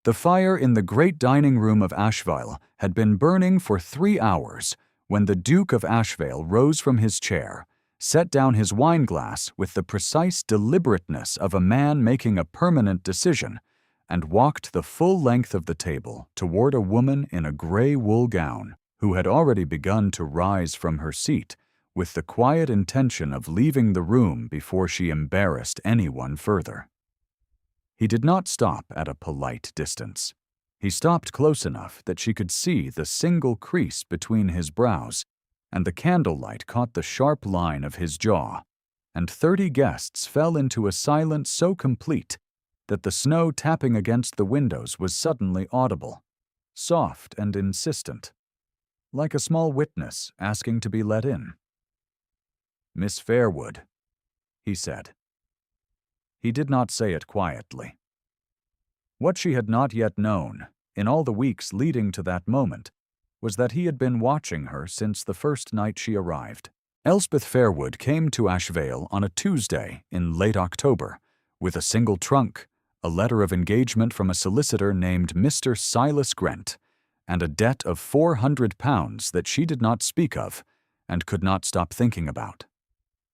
The fire in the great dining room of Asheville had been burning for 3 hours when the Duke of Asheville rose from his chair, set down his wineglass with the precise deliberateness of a man making a permanent decision, and walked the full length of the table toward a woman in a gray wool gown who had already begun to rise from her seat with the quiet intention of leaving the room before she embarrassed anyone further. He did not stop at a polite distance. He stopped close enough that she could see the single crease between his brows, and the candlelight caught the sharp line of his jaw, and 30 guests fell into a silence so complete that the snow tapping against the windows was suddenly audible, soft and insistent, like a small witness asking to be let in. "Miss Fairwood," he said. He did not say it quietly. What she had not yet known, in all the weeks leading to that moment, was that he had been watching her since the first night she arrived. Elspeth Fairwood came to Asheville on a Tuesday in late October, with a single trunk, a letter of engagement from a solicitor named Mr. Silas Grant, and a debt of £400 that she did not speak of and could not stop thinking about.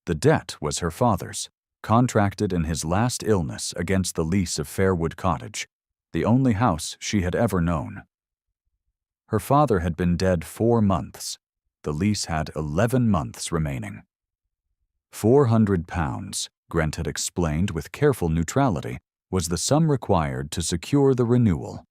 The debt was her father's, contracted in his last illness against the lease of Fairwood Cottage, the only house she had ever known. Her father had been dead 4 months. The lease had 11 months remaining. £400, Grant had explained with careful neutrality, was the sum required to secure the renewal.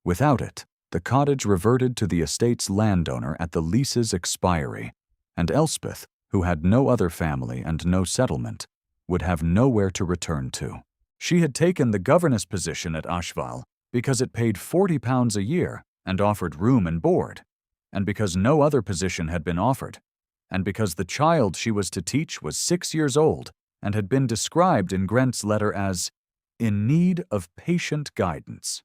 Without it, the cottage reverted to the estate's landowner at the lease's expiry, and Elspeth, who had no other family and no settlement, would have nowhere to return to. She had taken the governess position at Asheville because it paid £40 a year and offered room and board, and because no other position had been offered, and because the child she was to teach was 6 years old and had been described in Grant's letter as in need of patient guidance.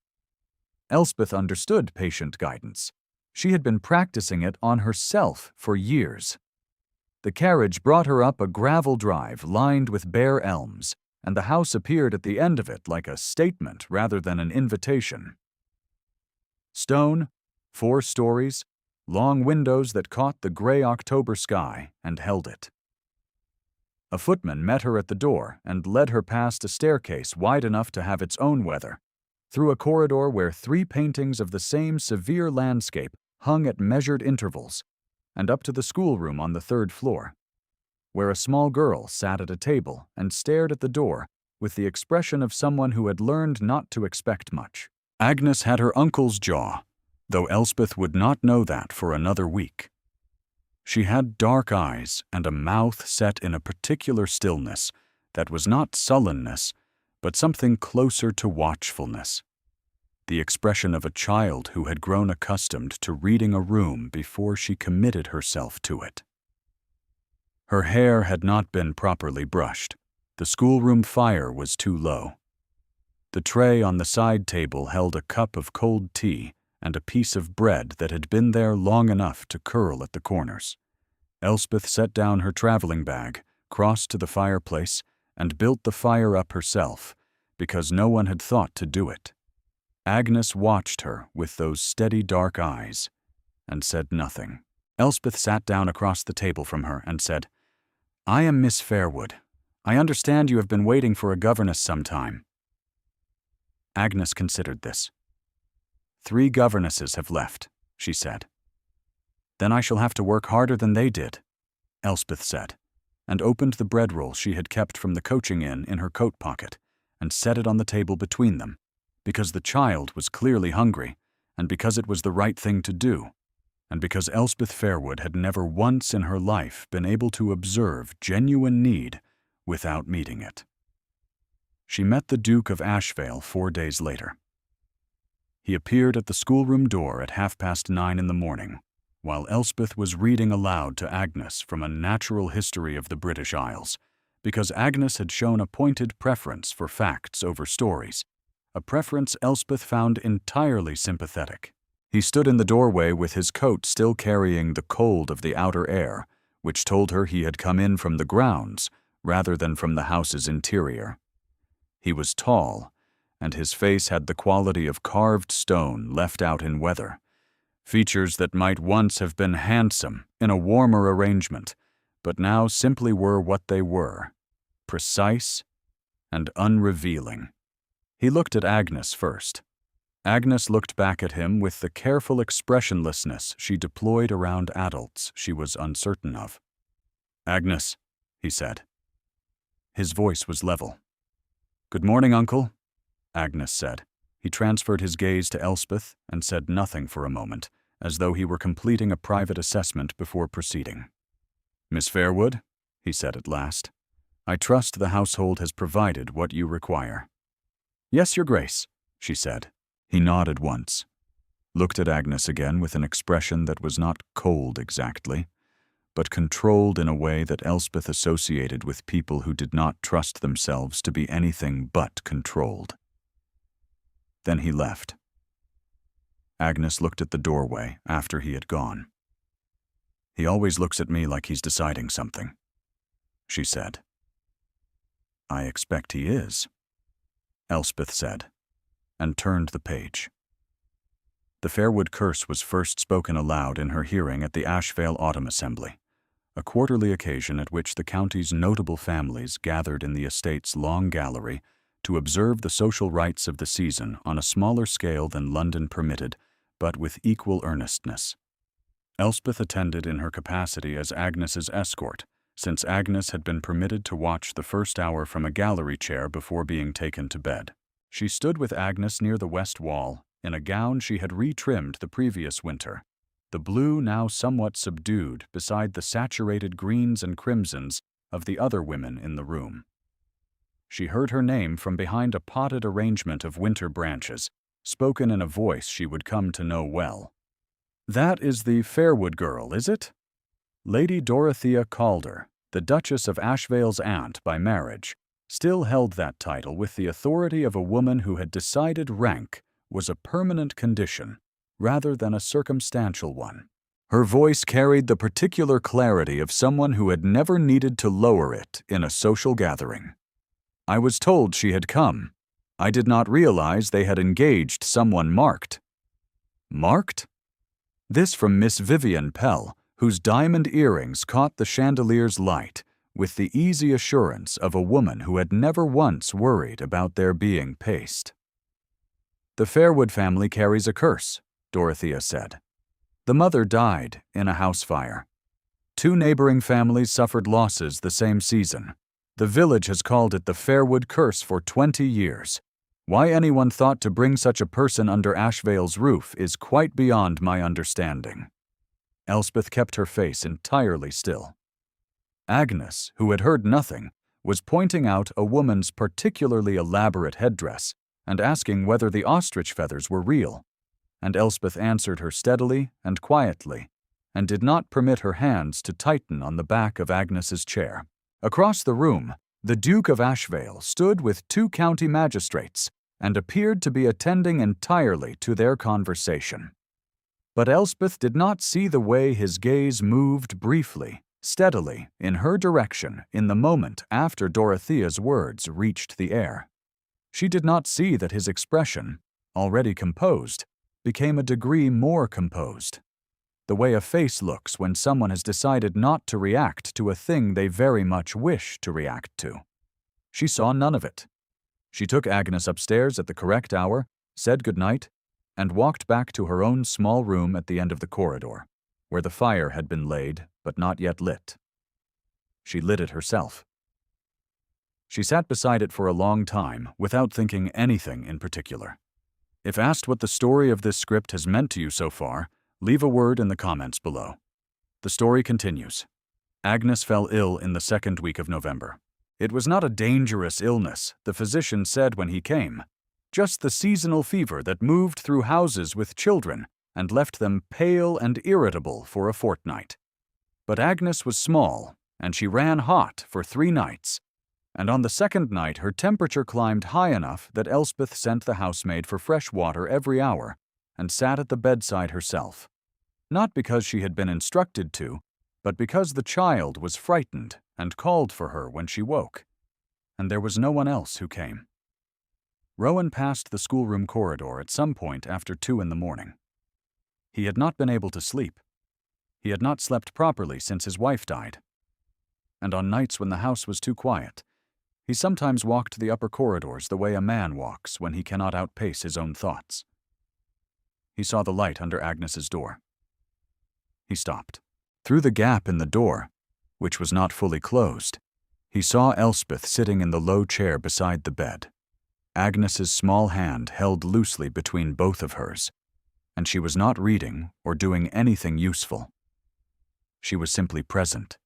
Elspeth understood patient guidance. She had been practicing it on herself for years. The carriage brought her up a gravel drive lined with bare elms, and the house appeared at the end of it like a statement rather than an invitation. Stone, 4 stories, long windows that caught the gray October sky and held it. A footman met her at the door and led her past a staircase wide enough to have its own weather, through a corridor where 3 paintings of the same severe landscape hung at measured intervals, and up to the schoolroom on the 3rd floor, where a small girl sat at a table and stared at the door with the expression of someone who had learned not to expect much. Agnes had her uncle's jaw, though Elspeth would not know that for another week. She had dark eyes and a mouth set in a particular stillness that was not sullenness, but something closer to watchfulness, the expression of a child who had grown accustomed to reading a room before she committed herself to it. Her hair had not been properly brushed. The schoolroom fire was too low. The tray on the side table held a cup of cold tea and a piece of bread that had been there long enough to curl at the corners. Elspeth set down her traveling bag, crossed to the fireplace, and built the fire up herself, because no one had thought to do it. Agnes watched her with those steady dark eyes, and said nothing. Elspeth sat down across the table from her and said, "I am Miss Fairwood. I understand you have been waiting for a governess some time." Agnes considered this. "3 governesses have left," she said. "Then I shall have to work harder than they did," Elspeth said, and opened the bread roll she had kept from the coaching inn in her coat pocket, and set it on the table between them, because the child was clearly hungry, and because it was the right thing to do, and because Elspeth Fairwood had never once in her life been able to observe genuine need without meeting it. She met the Duke of Asheville 4 days later. He appeared at the schoolroom door at 9:30 in the morning, while Elspeth was reading aloud to Agnes from a natural history of the British Isles, because Agnes had shown a pointed preference for facts over stories, a preference Elspeth found entirely sympathetic. He stood in the doorway with his coat still carrying the cold of the outer air, which told her he had come in from the grounds rather than from the house's interior. He was tall, and his face had the quality of carved stone left out in weather. Features that might once have been handsome in a warmer arrangement, but now simply were what they were, precise and unrevealing. He looked at Agnes first. Agnes looked back at him with the careful expressionlessness she deployed around adults she was uncertain of. "Agnes," he said. His voice was level. "Good morning, Uncle," Agnes said. He transferred his gaze to Elspeth and said nothing for a moment, as though he were completing a private assessment before proceeding. "Miss Fairwood," he said at last, "I trust the household has provided what you require." "Yes, Your Grace," she said. He nodded once, looked at Agnes again with an expression that was not cold exactly, but controlled in a way that Elspeth associated with people who did not trust themselves to be anything but controlled. Then he left. Agnes looked at the doorway after he had gone. "He always looks at me like he's deciding something," she said. "I expect he is," Elspeth said, and turned the page. The Fairwood curse was first spoken aloud in her hearing at the Ashvale Autumn Assembly, a quarterly occasion at which the county's notable families gathered in the estate's long gallery to observe the social rites of the season on a smaller scale than London permitted, but with equal earnestness. Elspeth attended in her capacity as Agnes's escort, since Agnes had been permitted to watch the first hour from a gallery chair before being taken to bed. She stood with Agnes near the west wall, in a gown she had retrimmed the previous winter, the blue now somewhat subdued beside the saturated greens and crimsons of the other women in the room. She heard her name from behind a potted arrangement of winter branches, spoken in a voice she would come to know well. "That is the Fairwood girl, is it? Lady Dorothea Calder, the Duchess of Ashvale's aunt by marriage, still held that title with the authority of a woman who had decided rank was a permanent condition rather than a circumstantial one. Her voice carried the particular clarity of someone who had never needed to lower it in a social gathering. I was told she had come. I did not realize they had engaged someone marked." "Marked?" This from Miss Vivian Pell, whose diamond earrings caught the chandelier's light with the easy assurance of a woman who had never once worried about their being paced. "The Fairwood family carries a curse," Dorothea said. "The mother died in a house fire. 2 neighboring families suffered losses the same season. The village has called it the Fairwood curse for 20 years. Why anyone thought to bring such a person under Ashvale's roof is quite beyond my understanding." Elspeth kept her face entirely still. Agnes, who had heard nothing, was pointing out a woman's particularly elaborate headdress and asking whether the ostrich feathers were real, and Elspeth answered her steadily and quietly, and did not permit her hands to tighten on the back of Agnes's chair. Across the room, the Duke of Ashvale stood with 2 county magistrates and appeared to be attending entirely to their conversation. But Elspeth did not see the way his gaze moved briefly, steadily, in her direction in the moment after Dorothea's words reached the air. She did not see that his expression, already composed, became a degree more composed. The way a face looks when someone has decided not to react to a thing they very much wish to react to. She saw none of it. She took Agnes upstairs at the correct hour, said good night, and walked back to her own small room at the end of the corridor, where the fire had been laid but not yet lit. She lit it herself. She sat beside it for a long time without thinking anything in particular. If asked what the story of this script has meant to you so far, leave a word in the comments below. The story continues. Agnes fell ill in the 2nd week of November. It was not a dangerous illness, the physician said when he came, just the seasonal fever that moved through houses with children and left them pale and irritable for a fortnight. But Agnes was small, and she ran hot for 3 nights, and on the 2nd night her temperature climbed high enough that Elspeth sent the housemaid for fresh water every hour and sat at the bedside herself, not because she had been instructed to, but because the child was frightened and called for her when she woke, and there was no one else who came. Rowan passed the schoolroom corridor at some point after 2 in the morning. He had not been able to sleep. He had not slept properly since his wife died. And on nights when the house was too quiet, he sometimes walked the upper corridors the way a man walks when he cannot outpace his own thoughts. He saw the light under Agnes's door. He stopped. Through the gap in the door, which was not fully closed, he saw Elspeth sitting in the low chair beside the bed. Agnes's small hand held loosely between both of hers, and she was not reading or doing anything useful. She was simply present.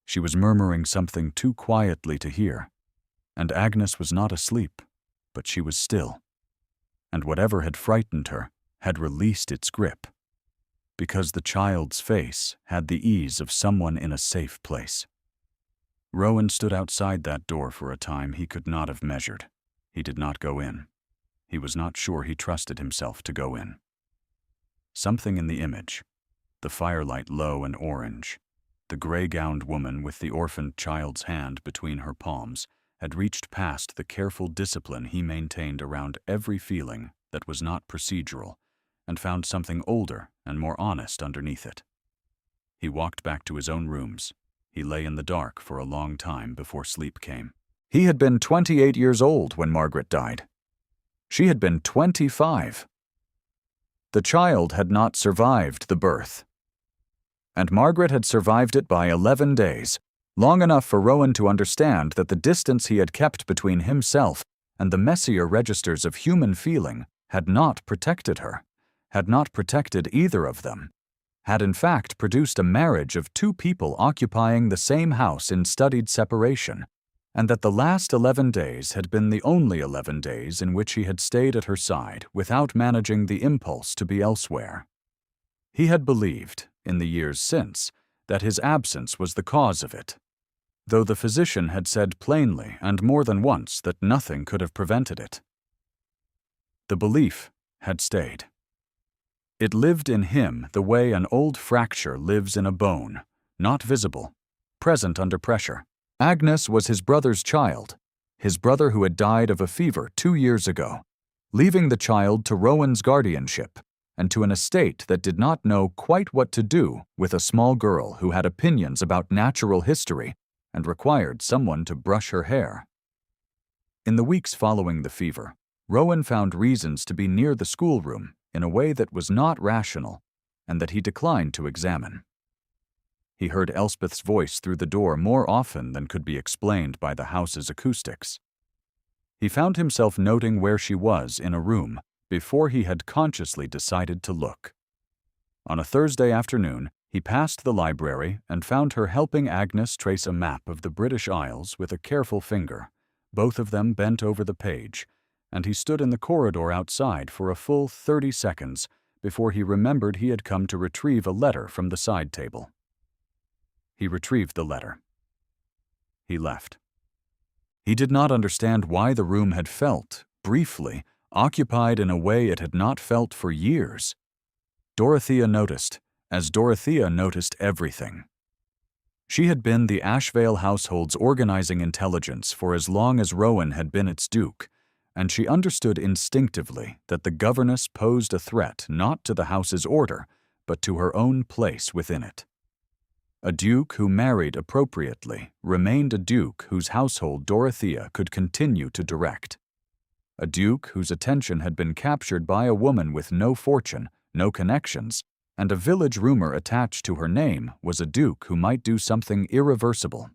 She was murmuring something too quietly to hear, and Agnes was not asleep, but she was still. And whatever had frightened her had released its grip, because the child's face had the ease of someone in a safe place. Rowan stood outside that door for a time he could not have measured. He did not go in. He was not sure he trusted himself to go in. Something in the image, the firelight low and orange, the gray-gowned woman with the orphaned child's hand between her palms, had reached past the careful discipline he maintained around every feeling that was not procedural, and found something older and more honest underneath it. He walked back to his own rooms. He lay in the dark for a long time before sleep came. He had been 28 years old when Margaret died. She had been 25. The child had not survived the birth, and Margaret had survived it by 11 days, long enough for Rowan to understand that the distance he had kept between himself and the messier registers of human feeling had not protected her, had not protected either of them, had in fact produced a marriage of two people occupying the same house in studied separation, and that the last 11 days had been the only 11 days in which he had stayed at her side without managing the impulse to be elsewhere. He had believed, in the years since, that his absence was the cause of it, though the physician had said plainly and more than once that nothing could have prevented it. The belief had stayed. It lived in him the way an old fracture lives in a bone, not visible, present under pressure. Agnes was his brother's child, his brother who had died of a fever 2 years ago, leaving the child to Rowan's guardianship and to an estate that did not know quite what to do with a small girl who had opinions about natural history and required someone to brush her hair. In the weeks following the fever, Rowan found reasons to be near the schoolroom in a way that was not rational and that he declined to examine. He heard Elspeth's voice through the door more often than could be explained by the house's acoustics. He found himself noting where she was in a room before he had consciously decided to look. On a Thursday afternoon, he passed the library and found her helping Agnes trace a map of the British Isles with a careful finger, both of them bent over the page, and he stood in the corridor outside for a full 30 seconds before he remembered he had come to retrieve a letter from the side table. He retrieved the letter. He left. He did not understand why the room had felt, briefly, occupied in a way it had not felt for years. Dorothea noticed, as Dorothea noticed everything. She had been the Ashvale household's organizing intelligence for as long as Rowan had been its duke, and she understood instinctively that the governess posed a threat not to the house's order, but to her own place within it. A duke who married appropriately remained a duke whose household Dorothea could continue to direct. A duke whose attention had been captured by a woman with no fortune, no connections, and a village rumor attached to her name was a duke who might do something irreversible.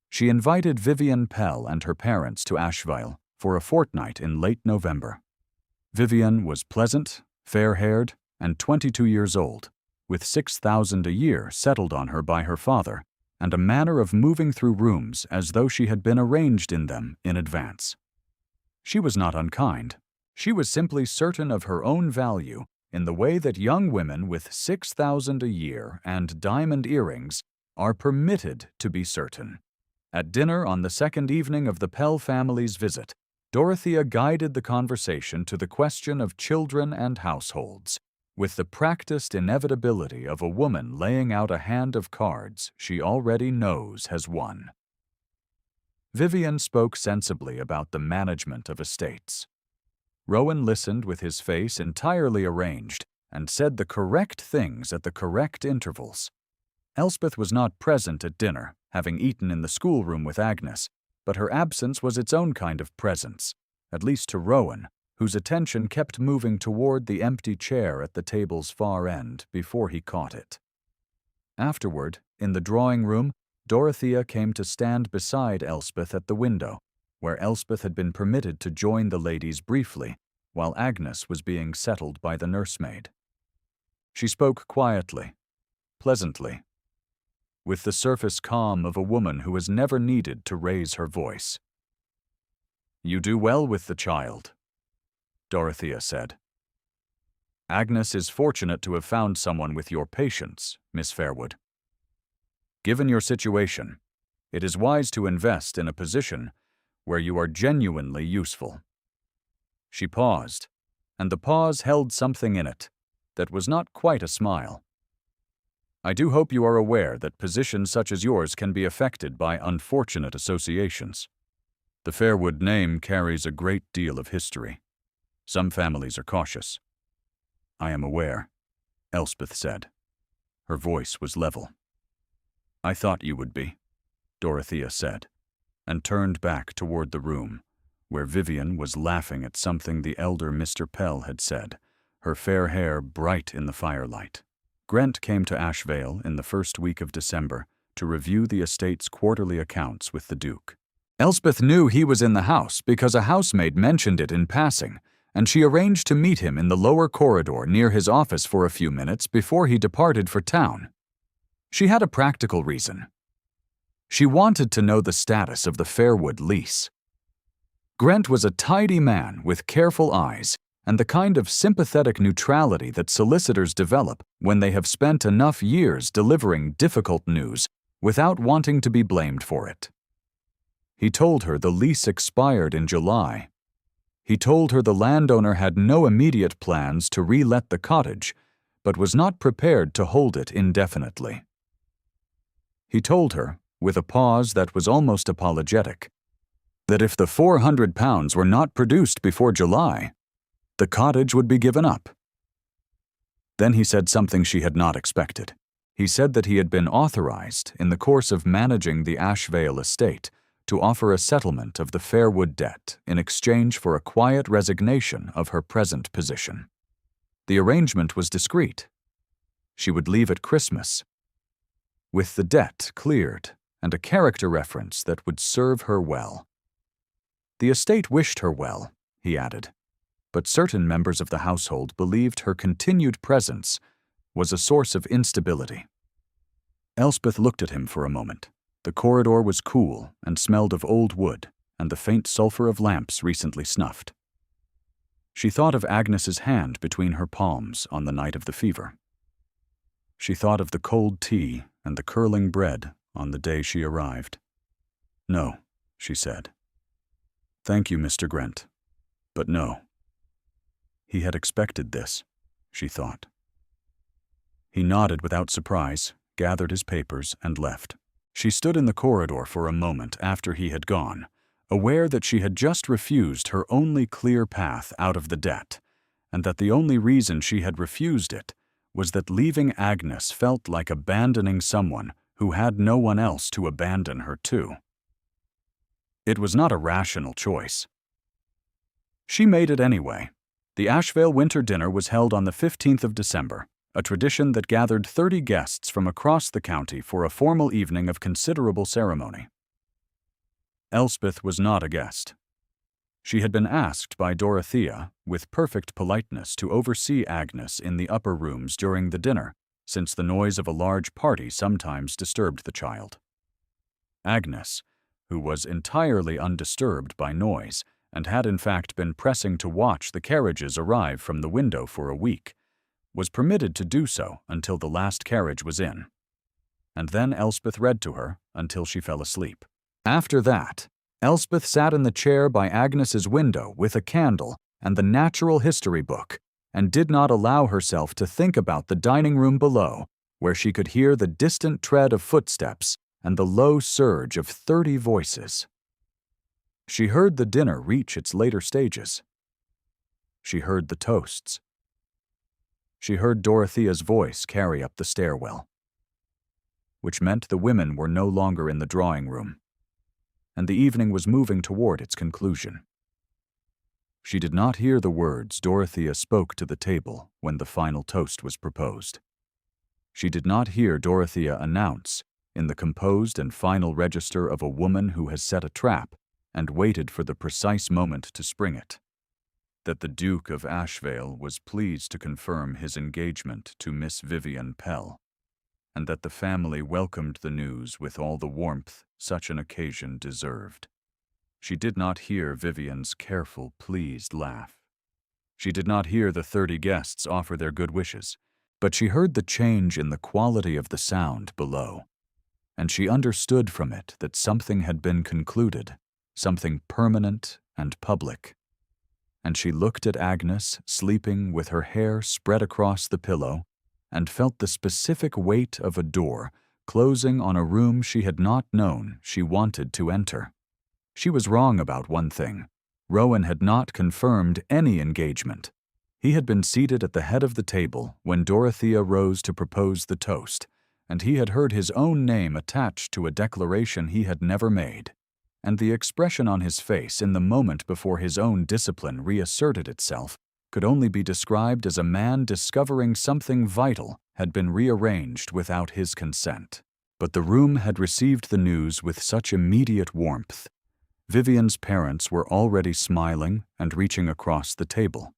She invited Vivian Pell and her parents to Ashvale for a fortnight in late November. Vivian was pleasant, fair-haired, and 22 years old, with $6,000 a year settled on her by her father, and a manner of moving through rooms as though she had been arranged in them in advance. She was not unkind. She was simply certain of her own value in the way that young women with $6,000 a year and diamond earrings are permitted to be certain. At dinner on the second evening of the Pell family's visit, Dorothea guided the conversation to the question of children and households, with the practiced inevitability of a woman laying out a hand of cards she already knows has won. Vivian spoke sensibly about the management of estates. Rowan listened with his face entirely arranged and said the correct things at the correct intervals. Elspeth was not present at dinner, having eaten in the schoolroom with Agnes, but her absence was its own kind of presence, at least to Rowan, whose attention kept moving toward the empty chair at the table's far end before he caught it. Afterward, in the drawing room, Dorothea came to stand beside Elspeth at the window, where Elspeth had been permitted to join the ladies briefly, while Agnes was being settled by the nursemaid. She spoke quietly, pleasantly, with the surface calm of a woman who has never needed to raise her voice. "You do well with the child," Dorothea said. "Agnes is fortunate to have found someone with your patience, Miss Fairwood. Given your situation, it is wise to invest in a position where you are genuinely useful." She paused, and the pause held something in it that was not quite a smile. "I do hope you are aware that positions such as yours can be affected by unfortunate associations. The Fairwood name carries a great deal of history. Some families are cautious." "I am aware," Elspeth said. Her voice was level. "I thought you would be," Dorothea said, and turned back toward the room, where Vivian was laughing at something the elder Mr. Pell had said, her fair hair bright in the firelight. Grant came to Ashvale in the first week of December to review the estate's quarterly accounts with the Duke. Elspeth knew he was in the house because a housemaid mentioned it in passing, and she arranged to meet him in the lower corridor near his office for a few minutes before he departed for town. She had a practical reason. She wanted to know the status of the Fairwood lease. Grant was a tidy man with careful eyes and the kind of sympathetic neutrality that solicitors develop when they have spent enough years delivering difficult news without wanting to be blamed for it. He told her the lease expired in July. He told her the landowner had no immediate plans to re-let the cottage, but was not prepared to hold it indefinitely. He told her, with a pause that was almost apologetic, that if the £400 were not produced before July, the cottage would be given up. Then he said something she had not expected. He said that he had been authorized, in the course of managing the Ashvale estate, to offer a settlement of the Fairwood debt in exchange for a quiet resignation of her present position. The arrangement was discreet. She would leave at Christmas, with the debt cleared and a character reference that would serve her well. The estate wished her well, he added, but certain members of the household believed her continued presence was a source of instability. Elspeth looked at him for a moment. The corridor was cool and smelled of old wood and the faint sulfur of lamps recently snuffed. She thought of Agnes's hand between her palms on the night of the fever. She thought of the cold tea and the curling bread on the day she arrived. "No," she said. "Thank you, Mr. Grant, but no." He had expected this, she thought. He nodded without surprise, gathered his papers, and left. She stood in the corridor for a moment after he had gone, aware that she had just refused her only clear path out of the debt, and that the only reason she had refused it was that leaving Agnes felt like abandoning someone who had no one else to abandon her to. It was not a rational choice. She made it anyway. The Ashvale winter dinner was held on the 15th of December, a tradition that gathered 30 guests from across the county for a formal evening of considerable ceremony. Elspeth was not a guest. She had been asked by Dorothea, with perfect politeness, to oversee Agnes in the upper rooms during the dinner, since the noise of a large party sometimes disturbed the child. Agnes, who was entirely undisturbed by noise, and had in fact been pressing to watch the carriages arrive from the window for a week, was permitted to do so until the last carriage was in. And then Elspeth read to her until she fell asleep. After that, Elspeth sat in the chair by Agnes's window with a candle and the natural history book, and did not allow herself to think about the dining room below, where she could hear the distant tread of footsteps and the low surge of 30 voices. She heard the dinner reach its later stages. She heard the toasts. She heard Dorothea's voice carry up the stairwell, which meant the women were no longer in the drawing room, and the evening was moving toward its conclusion. She did not hear the words Dorothea spoke to the table when the final toast was proposed. She did not hear Dorothea announce, in the composed and final register of a woman who has set a trap and waited for the precise moment to spring it, that the Duke of Ashvale was pleased to confirm his engagement to Miss Vivian Pell, and that the family welcomed the news with all the warmth such an occasion deserved. She did not hear Vivian's careful, pleased laugh. She did not hear the 30 guests offer their good wishes, but she heard the change in the quality of the sound below, and she understood from it that something had been concluded, something permanent and public. And she looked at Agnes sleeping with her hair spread across the pillow, and felt the specific weight of a door closing on a room she had not known she wanted to enter. She was wrong about one thing. Rowan had not confirmed any engagement. He had been seated at the head of the table when Dorothea rose to propose the toast, and he had heard his own name attached to a declaration he had never made. And the expression on his face in the moment before his own discipline reasserted itself could only be described as a man discovering something vital had been rearranged without his consent. But the room had received the news with such immediate warmth. Vivian's parents were already smiling and reaching across the table,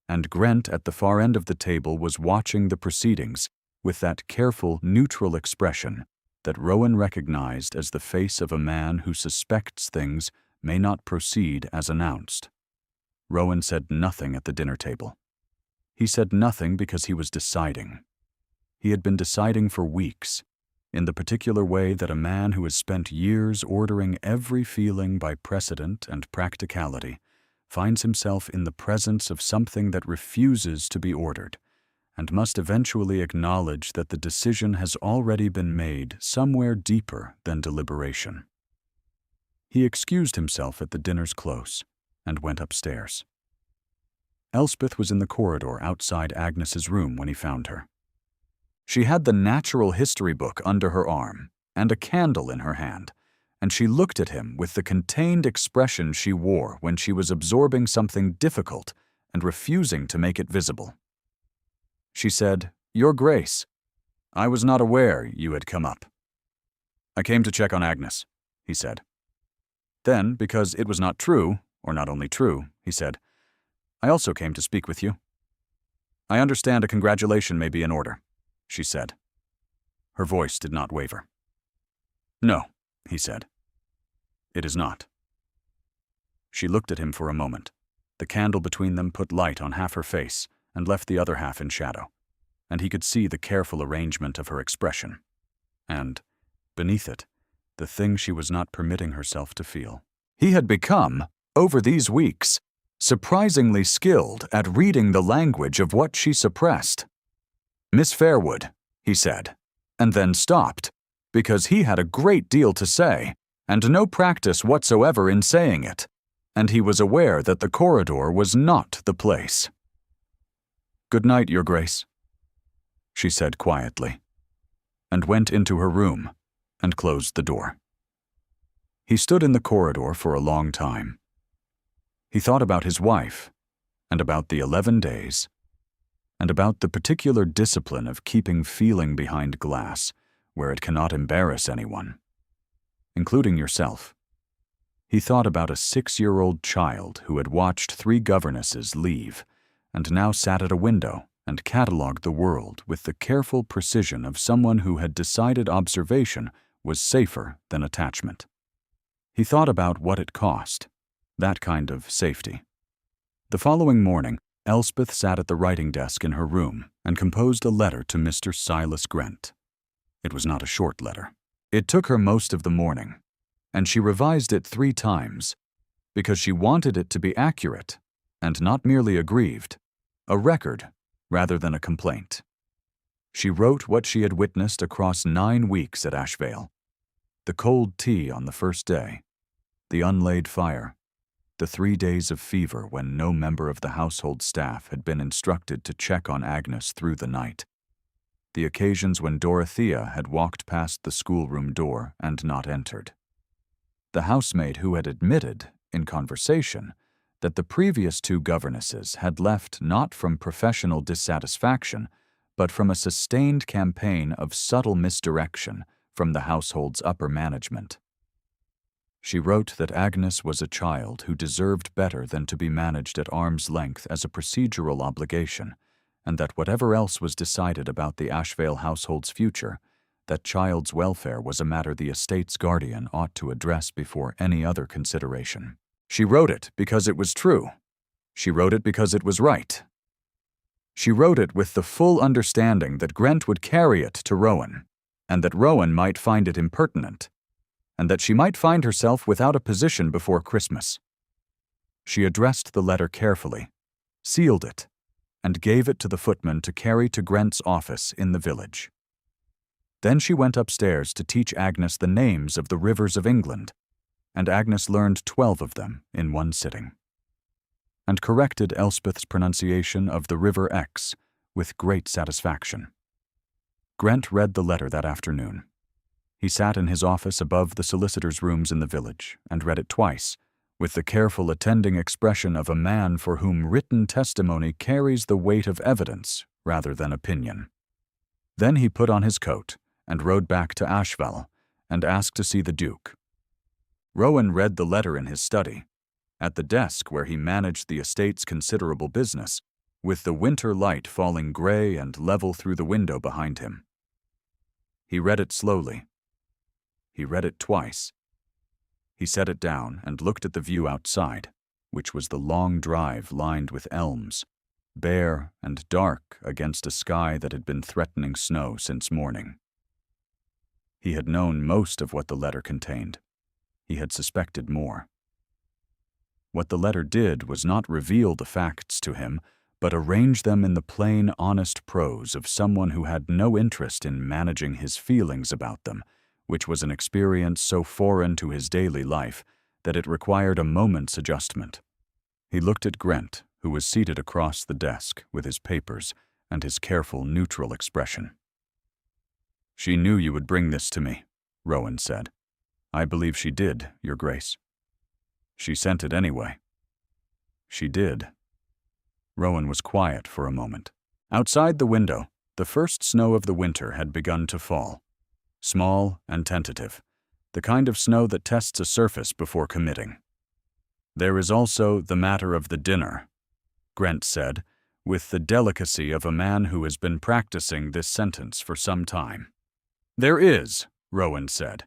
and Grant at the far end of the table was watching the proceedings with that careful, neutral expression that Rowan recognized as the face of a man who suspects things may not proceed as announced. Rowan said nothing at the dinner table. He said nothing because he was deciding. He had been deciding for weeks, in the particular way that a man who has spent years ordering every feeling by precedent and practicality finds himself in the presence of something that refuses to be ordered, and must eventually acknowledge that the decision has already been made somewhere deeper than deliberation. He excused himself at the dinner's close and went upstairs. Elspeth was in the corridor outside Agnes's room when he found her. She had the natural history book under her arm and a candle in her hand, and she looked at him with the contained expression she wore when she was absorbing something difficult and refusing to make it visible. She said, "Your Grace, I was not aware you had come up." "I came to check on Agnes," he said. Then, because it was not true, or not only true, he said, "I also came to speak with you." "I understand a congratulation may be in order," she said. Her voice did not waver. "No," he said. "It is not." She looked at him for a moment. The candle between them put light on half her face and left the other half in shadow, and he could see the careful arrangement of her expression, and, beneath it, the thing she was not permitting herself to feel. He had become, over these weeks, surprisingly skilled at reading the language of what she suppressed. "Miss Fairwood," he said, and then stopped, because he had a great deal to say, and no practice whatsoever in saying it, and he was aware that the corridor was not the place. "Good night, Your Grace," she said quietly, and went into her room and closed the door. He stood in the corridor for a long time. He thought about his wife, and about the 11 days, and about the particular discipline of keeping feeling behind glass where it cannot embarrass anyone, including yourself. He thought about a 6-year-old child who had watched 3 governesses leave and now sat at a window and catalogued the world with the careful precision of someone who had decided observation was safer than attachment. He thought about what it cost, that kind of safety. The following morning, Elspeth sat at the writing desk in her room and composed a letter to Mr. Silas Grant. It was not a short letter. It took her most of the morning, and she revised it 3 times, because she wanted it to be accurate and not merely aggrieved, a record rather than a complaint. She wrote what she had witnessed across 9 weeks at Ashvale: the cold tea on the first day, The unlaid fire, the 3 days of fever when no member of the household staff had been instructed to check on Agnes through the night. The occasions when Dorothea had walked past the schoolroom door and not entered. The housemaid who had admitted, in conversation, that the previous 2 governesses had left not from professional dissatisfaction, but from a sustained campaign of subtle misdirection from the household's upper management. She wrote that Agnes was a child who deserved better than to be managed at arm's length as a procedural obligation, and that whatever else was decided about the Ashvale household's future, that child's welfare was a matter the estate's guardian ought to address before any other consideration. She wrote it because it was true. She wrote it because it was right. She wrote it with the full understanding that Grant would carry it to Rowan, and that Rowan might find it impertinent, and that she might find herself without a position before Christmas. She addressed the letter carefully, sealed it, and gave it to the footman to carry to Grant's office in the village. Then she went upstairs to teach Agnes the names of the rivers of England, and Agnes learned 12 of them in one sitting, and corrected Elspeth's pronunciation of the River Exe with great satisfaction. Grant read the letter that afternoon. He sat in his office above the solicitor's rooms in the village and read it twice, with the careful attending expression of a man for whom written testimony carries the weight of evidence rather than opinion. Then he put on his coat and rode back to Ashvale and asked to see the Duke. Rowan read the letter in his study, at the desk where he managed the estate's considerable business, with the winter light falling gray and level through the window behind him. He read it slowly. He read it twice. He set it down and looked at the view outside, which was the long drive lined with elms, bare and dark against a sky that had been threatening snow since morning. He had known most of what the letter contained. He had suspected more. What the letter did was not reveal the facts to him, but arrange them in the plain, honest prose of someone who had no interest in managing his feelings about them, which was an experience so foreign to his daily life that it required a moment's adjustment. He looked at Grant, who was seated across the desk with his papers and his careful, neutral expression. "She knew you would bring this to me," Rowan said. "I believe she did, Your Grace." "She sent it anyway." "She did." Rowan was quiet for a moment. Outside the window, the first snow of the winter had begun to fall. Small and tentative, the kind of snow that tests a surface before committing. "There is also the matter of the dinner," Grant said, with the delicacy of a man who has been practicing this sentence for some time. "There is," Rowan said.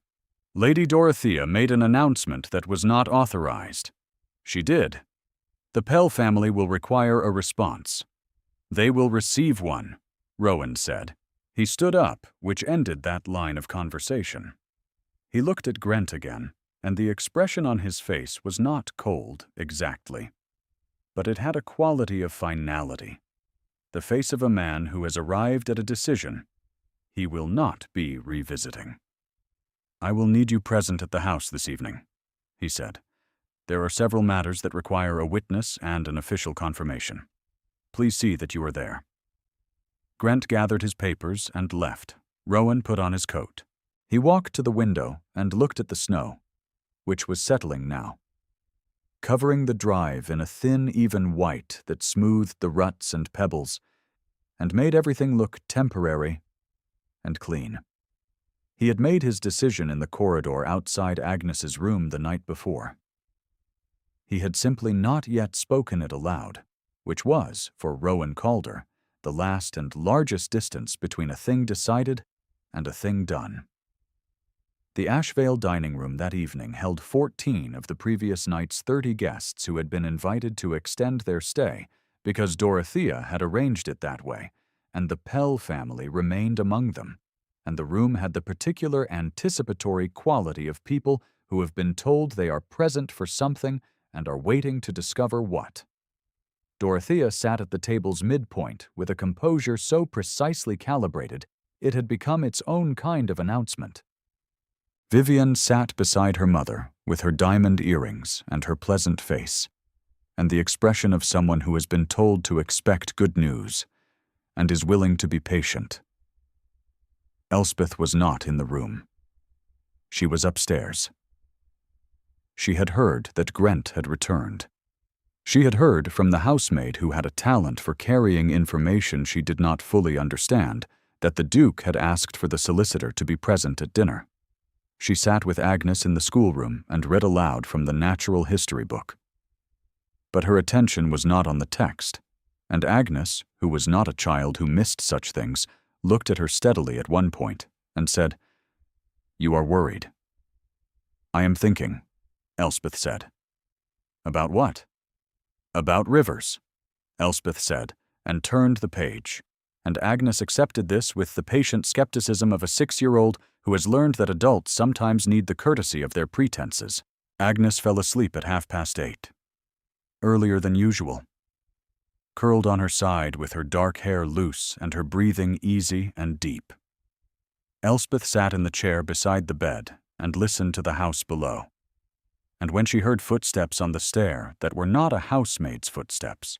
"Lady Dorothea made an announcement that was not authorized." "She did." "The Pell family will require a response." "They will receive one," Rowan said. He stood up, which ended that line of conversation. He looked at Grant again, and the expression on his face was not cold, exactly, but it had a quality of finality, the face of a man who has arrived at a decision he will not be revisiting. "I will need you present at the house this evening," he said. "There are several matters that require a witness and an official confirmation. Please see that you are there." Grant gathered his papers and left. Rowan put on his coat. He walked to the window and looked at the snow, which was settling now, covering the drive in a thin, even white that smoothed the ruts and pebbles and made everything look temporary and clean. He had made his decision in the corridor outside Agnes's room the night before. He had simply not yet spoken it aloud, which was, for Rowan Calder, the last and largest distance between a thing decided and a thing done. The Ashvale dining room that evening held 14 of the previous night's 30 guests who had been invited to extend their stay because Dorothea had arranged it that way, and the Pell family remained among them, and the room had the particular anticipatory quality of people who have been told they are present for something and are waiting to discover what. Dorothea sat at the table's midpoint with a composure so precisely calibrated it had become its own kind of announcement. Vivian sat beside her mother with her diamond earrings and her pleasant face, and the expression of someone who has been told to expect good news and is willing to be patient. Elspeth was not in the room. She was upstairs. She had heard that Grent had returned. She had heard from the housemaid, who had a talent for carrying information she did not fully understand, that the Duke had asked for the solicitor to be present at dinner. She sat with Agnes in the schoolroom and read aloud from the natural history book. But her attention was not on the text, and Agnes, who was not a child who missed such things, looked at her steadily at one point and said, "You are worried." "I am thinking," Elspeth said. "About what?" "About Rivers," Elspeth said, and turned the page, and Agnes accepted this with the patient skepticism of a 6-year-old who has learned that adults sometimes need the courtesy of their pretenses. Agnes fell asleep at 8:30, earlier than usual, curled on her side with her dark hair loose and her breathing easy and deep. Elspeth sat in the chair beside the bed and listened to the house below. And when she heard footsteps on the stair that were not a housemaid's footsteps,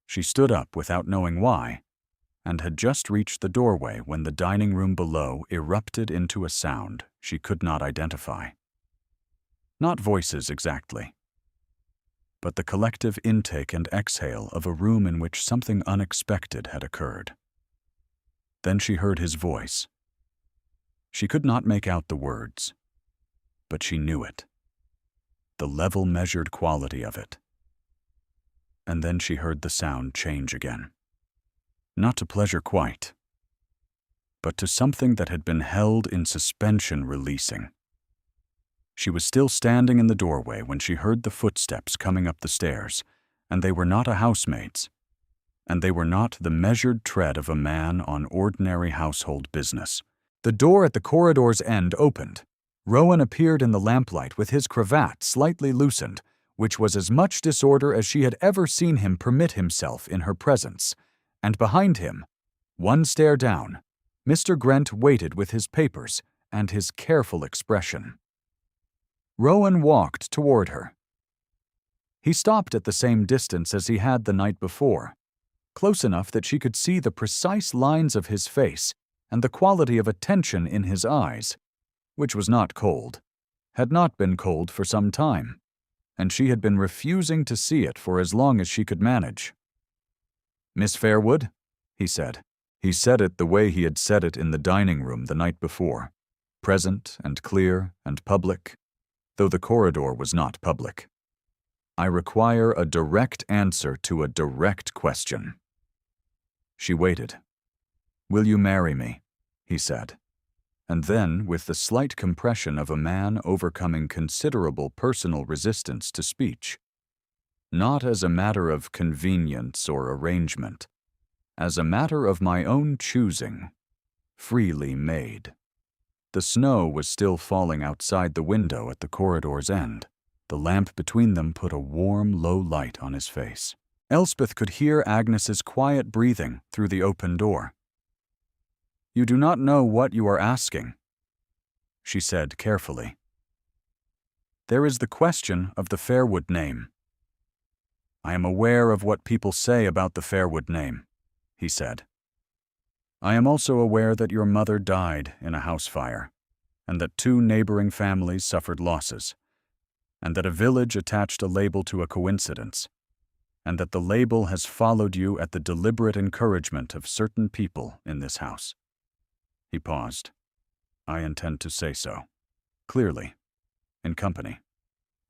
she stood up without knowing why, and had just reached the doorway when the dining room below erupted into a sound she could not identify. Not voices exactly, but the collective intake and exhale of a room in which something unexpected had occurred. Then she heard his voice. She could not make out the words, but she knew it. The level measured quality of it. And then she heard the sound change again. Not to pleasure quite, but to something that had been held in suspension releasing. She was still standing in the doorway when she heard the footsteps coming up the stairs, and they were not a housemaid's, and they were not the measured tread of a man on ordinary household business. The door at the corridor's end opened. Rowan appeared in the lamplight with his cravat slightly loosened, which was as much disorder as she had ever seen him permit himself in her presence, and behind him, one stair down, Mr. Grant waited with his papers and his careful expression. Rowan walked toward her. He stopped at the same distance as he had the night before, close enough that she could see the precise lines of his face and the quality of attention in his eyes, which was not cold, had not been cold for some time, and she had been refusing to see it for as long as she could manage. "Miss Fairwood?" he said. He said it the way he had said it in the dining room the night before, present and clear and public, though the corridor was not public. "I require a direct answer to a direct question." She waited. "Will you marry me?" he said. And then, with the slight compression of a man overcoming considerable personal resistance to speech, "Not as a matter of convenience or arrangement, as a matter of my own choosing, freely made." The snow was still falling outside the window at the corridor's end. The lamp between them put a warm, low light on his face. Elspeth could hear Agnes's quiet breathing through the open door. "You do not know what you are asking," she said carefully. "There is the question of the Fairwood name." "I am aware of what people say about the Fairwood name," he said. "I am also aware that your mother died in a house fire, and that 2 neighboring families suffered losses, and that a village attached a label to a coincidence, and that the label has followed you at the deliberate encouragement of certain people in this house." He paused. "I intend to say so, clearly, in company,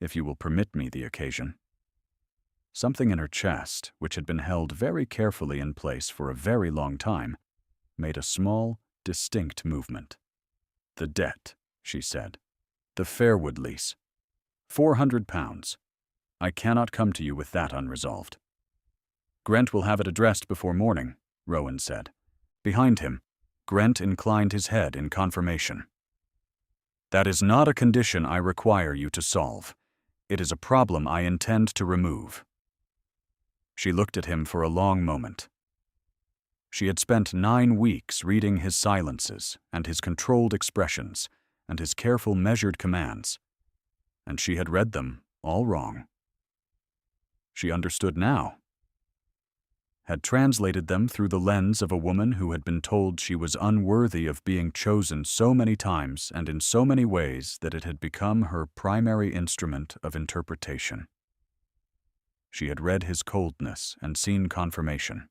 if you will permit me the occasion." Something in her chest, which had been held very carefully in place for a very long time, made a small, distinct movement. "The debt," she said. "The Fairwood lease. £400. I cannot come to you with that unresolved." "Grant will have it addressed before morning," Rowan said. Behind him, Grant inclined his head in confirmation. "That is not a condition I require you to solve. It is a problem I intend to remove." She looked at him for a long moment. She had spent 9 weeks reading his silences and his controlled expressions and his careful measured commands, and she had read them all wrong. She understood now, had translated them through the lens of a woman who had been told she was unworthy of being chosen so many times and in so many ways that it had become her primary instrument of interpretation. She had read his coldness and seen confirmation.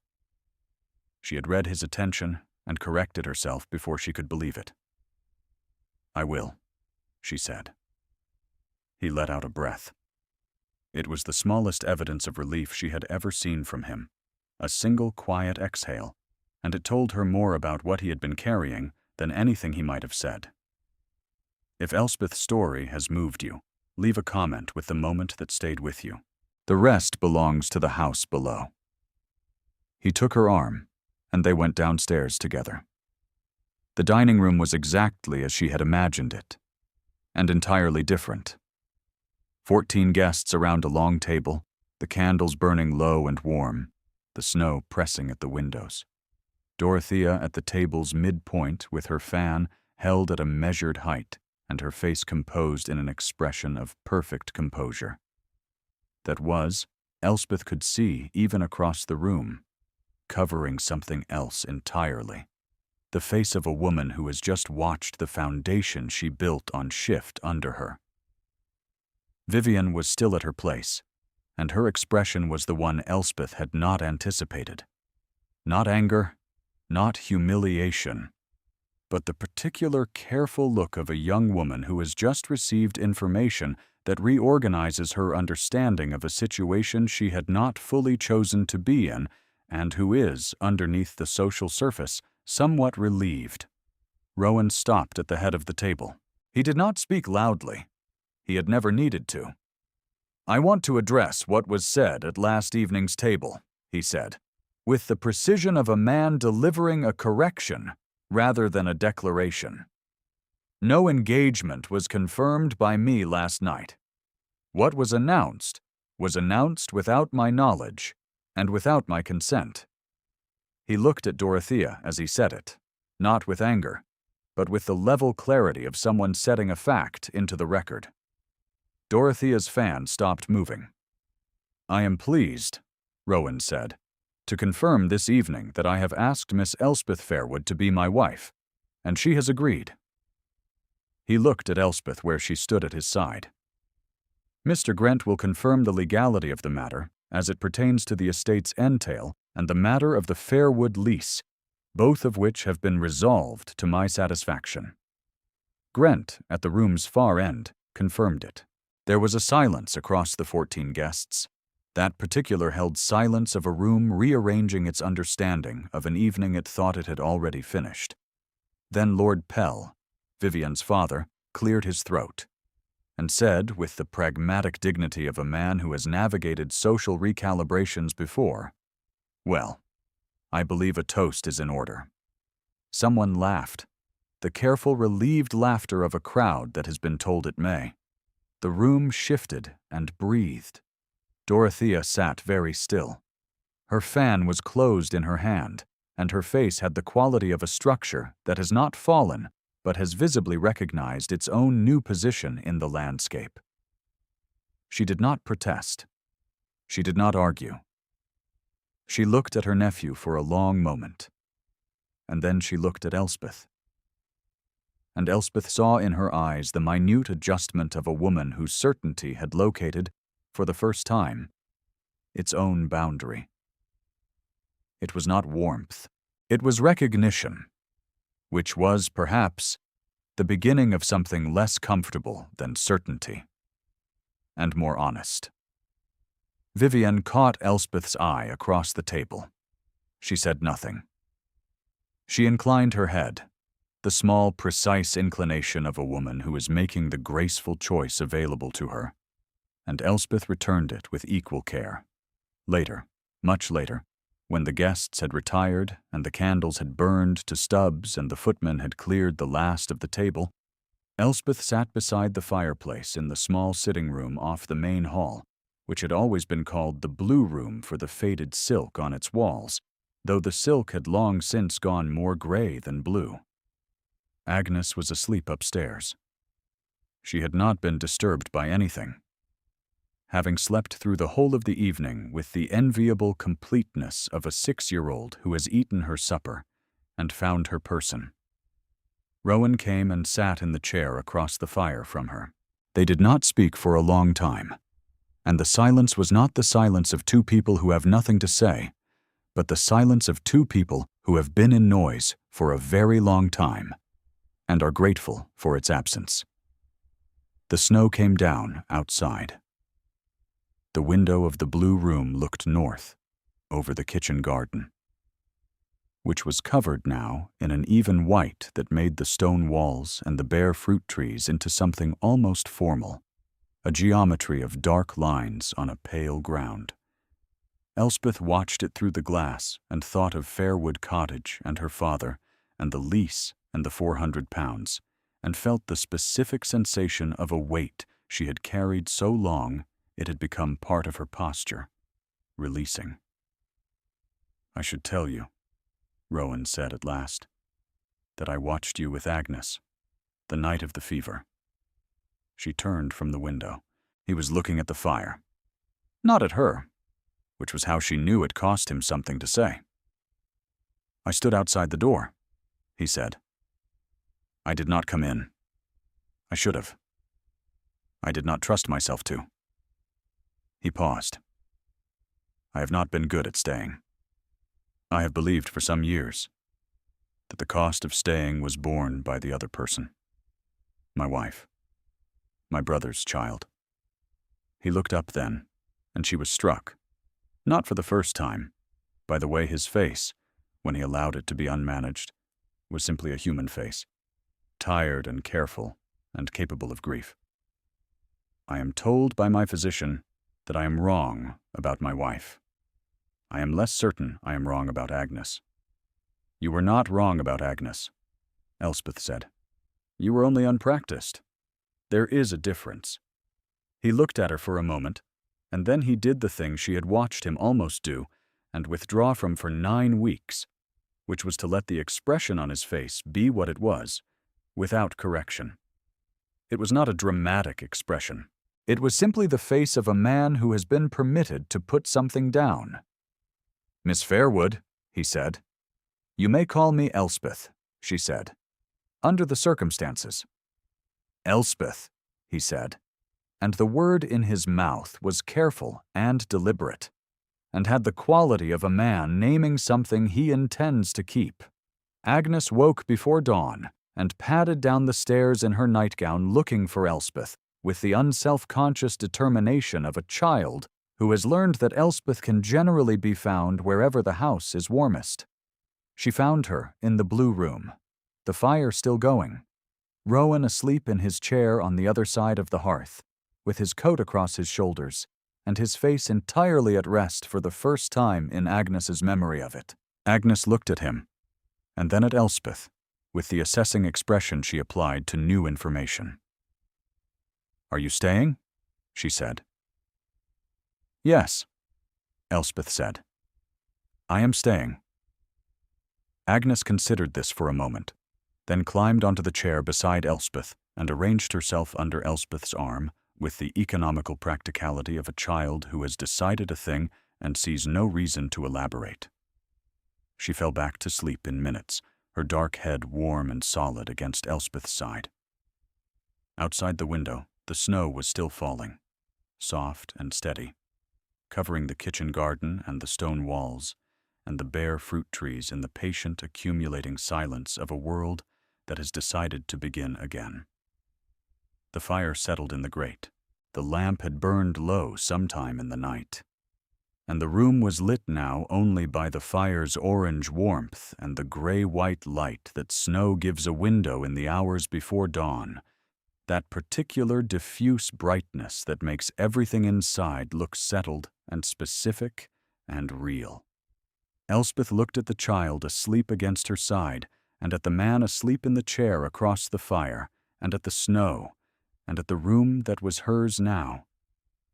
She had read his attention and corrected herself before she could believe it. "I will," she said. He let out a breath. It was the smallest evidence of relief she had ever seen from him, a single quiet exhale, and it told her more about what he had been carrying than anything he might have said. If Elspeth's story has moved you, leave a comment with the moment that stayed with you. The rest belongs to the house below. He took her arm, and they went downstairs together. The dining room was exactly as she had imagined it, and entirely different. 14 guests around a long table, the candles burning low and warm, the snow pressing at the windows. Dorothea at the table's midpoint with her fan held at a measured height and her face composed in an expression of perfect composure. That was, Elspeth could see even across the room, covering something else entirely. The face of a woman who has just watched the foundation she built on shift under her. Vivian was still at her place, and her expression was the one Elspeth had not anticipated. Not anger, not humiliation, but the particular careful look of a young woman who has just received information that reorganizes her understanding of a situation she had not fully chosen to be in, and who is, underneath the social surface, somewhat relieved. Rowan stopped at the head of the table. He did not speak loudly. He had never needed to. "I want to address what was said at last evening's table," he said, with the precision of a man delivering a correction rather than a declaration. "No engagement was confirmed by me last night. What was announced without my knowledge and without my consent." He looked at Dorothea as he said it, not with anger, but with the level clarity of someone setting a fact into the record. Dorothea's fan stopped moving. "I am pleased," Rowan said, "to confirm this evening that I have asked Miss Elspeth Fairwood to be my wife, and she has agreed." He looked at Elspeth where she stood at his side. "Mr. Grant will confirm the legality of the matter as it pertains to the estate's entail and the matter of the Fairwood lease, both of which have been resolved to my satisfaction." Grant, at the room's far end, confirmed it. There was a silence across the 14 guests. That particular held silence of a room rearranging its understanding of an evening it thought it had already finished. Then Lord Pell, Vivian's father, cleared his throat and said, with the pragmatic dignity of a man who has navigated social recalibrations before, "Well, I believe a toast is in order." Someone laughed, the careful, relieved laughter of a crowd that has been told it may. The room shifted and breathed. Dorothea sat very still. Her fan was closed in her hand, and her face had the quality of a structure that has not fallen, but has visibly recognized its own new position in the landscape. She did not protest. She did not argue. She looked at her nephew for a long moment, and then she looked at Elspeth. And Elspeth saw in her eyes the minute adjustment of a woman whose certainty had located, for the first time, its own boundary. It was not warmth. It was recognition, which was, perhaps, the beginning of something less comfortable than certainty, and more honest. Vivian caught Elspeth's eye across the table. She said nothing. She inclined her head, the small, precise inclination of a woman who is making the graceful choice available to her, and Elspeth returned it with equal care. Later, much later, when the guests had retired and the candles had burned to stubs and the footman had cleared the last of the table, Elspeth sat beside the fireplace in the small sitting room off the main hall, which had always been called the blue room for the faded silk on its walls, though the silk had long since gone more gray than blue. Agnes was asleep upstairs. She had not been disturbed by anything. Having slept through the whole of the evening with the enviable completeness of a 6-year-old who has eaten her supper and found her person, Rowan came and sat in the chair across the fire from her. They did not speak for a long time, and the silence was not the silence of two people who have nothing to say, but the silence of two people who have been in noise for a very long time and are grateful for its absence. The snow came down outside. The window of the blue room looked north, over the kitchen garden, which was covered now in an even white that made the stone walls and the bare fruit trees into something almost formal, a geometry of dark lines on a pale ground. Elspeth watched it through the glass and thought of Fairwood Cottage and her father and the lease and the £400, and felt the specific sensation of a weight she had carried so long it had become part of her posture, releasing. "I should tell you," Rowan said at last, "that I watched you with Agnes, the night of the fever." She turned from the window. He was looking at the fire. Not at her, which was how she knew it cost him something to say. "I stood outside the door," he said. "I did not come in. I should have. I did not trust myself to." He paused. "I have not been good at staying. I have believed for some years that the cost of staying was borne by the other person, my wife, my brother's child." He looked up then, and she was struck, not for the first time, by the way his face, when he allowed it to be unmanaged, was simply a human face, tired and careful and capable of grief. "I am told by my physician that I am wrong about my wife. I am less certain I am wrong about Agnes." "You were not wrong about Agnes," Elspeth said. "You were only unpracticed. There is a difference." He looked at her for a moment, and then he did the thing she had watched him almost do and withdraw from for 9 weeks, which was to let the expression on his face be what it was, without correction. It was not a dramatic expression. It was simply the face of a man who has been permitted to put something down. "Miss Fairwood," he said. "You may call me Elspeth," she said, "under the circumstances." "Elspeth," he said, and the word in his mouth was careful and deliberate, and had the quality of a man naming something he intends to keep. Agnes woke before dawn and padded down the stairs in her nightgown looking for Elspeth, with the unself-conscious determination of a child who has learned that Elspeth can generally be found wherever the house is warmest. She found her in the blue room, the fire still going, Rowan asleep in his chair on the other side of the hearth, with his coat across his shoulders, and his face entirely at rest for the first time in Agnes's memory of it. Agnes looked at him, and then at Elspeth, with the assessing expression she applied to new information. "Are you staying?" she said. "Yes," Elspeth said. "I am staying." Agnes considered this for a moment, then climbed onto the chair beside Elspeth and arranged herself under Elspeth's arm with the economical practicality of a child who has decided a thing and sees no reason to elaborate. She fell back to sleep in minutes, her dark head warm and solid against Elspeth's side. Outside the window, the snow was still falling, soft and steady, covering the kitchen garden and the stone walls, and the bare fruit trees in the patient accumulating silence of a world that has decided to begin again. The fire settled in the grate. The lamp had burned low sometime in the night, and the room was lit now only by the fire's orange warmth and the gray-white light that snow gives a window in the hours before dawn, that particular diffuse brightness that makes everything inside look settled and specific and real. Elspeth looked at the child asleep against her side, and at the man asleep in the chair across the fire, and at the snow, and at the room that was hers now,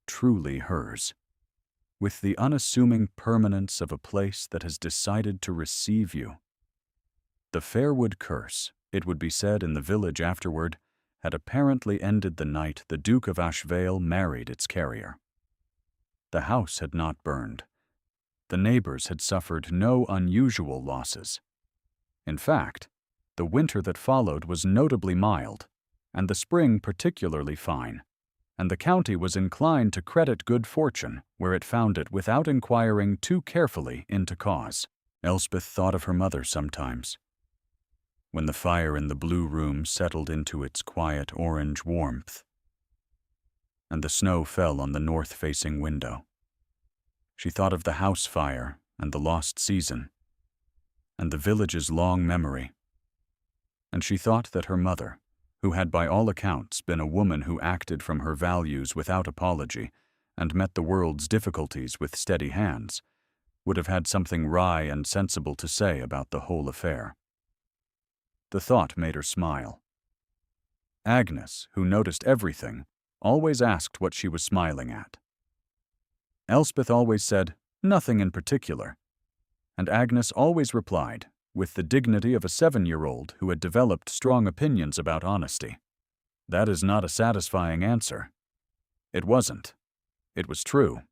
truly hers, with the unassuming permanence of a place that has decided to receive you. The Fairwood curse, it would be said in the village afterward, had apparently ended the night the Duke of Ashvale married its carrier. The house had not burned. The neighbors had suffered no unusual losses. In fact, the winter that followed was notably mild, and the spring particularly fine, and the county was inclined to credit good fortune where it found it without inquiring too carefully into cause. Elspeth thought of her mother sometimes. When the fire in the blue room settled into its quiet orange warmth, and the snow fell on the north-facing window, she thought of the house fire and the lost season, and the village's long memory, and she thought that her mother, who had by all accounts been a woman who acted from her values without apology and met the world's difficulties with steady hands, would have had something wry and sensible to say about the whole affair. The thought made her smile. Agnes, who noticed everything, always asked what she was smiling at. Elspeth always said, "Nothing in particular," and Agnes always replied, with the dignity of a 7-year-old who had developed strong opinions about honesty, "That is not a satisfying answer." It wasn't. It was true,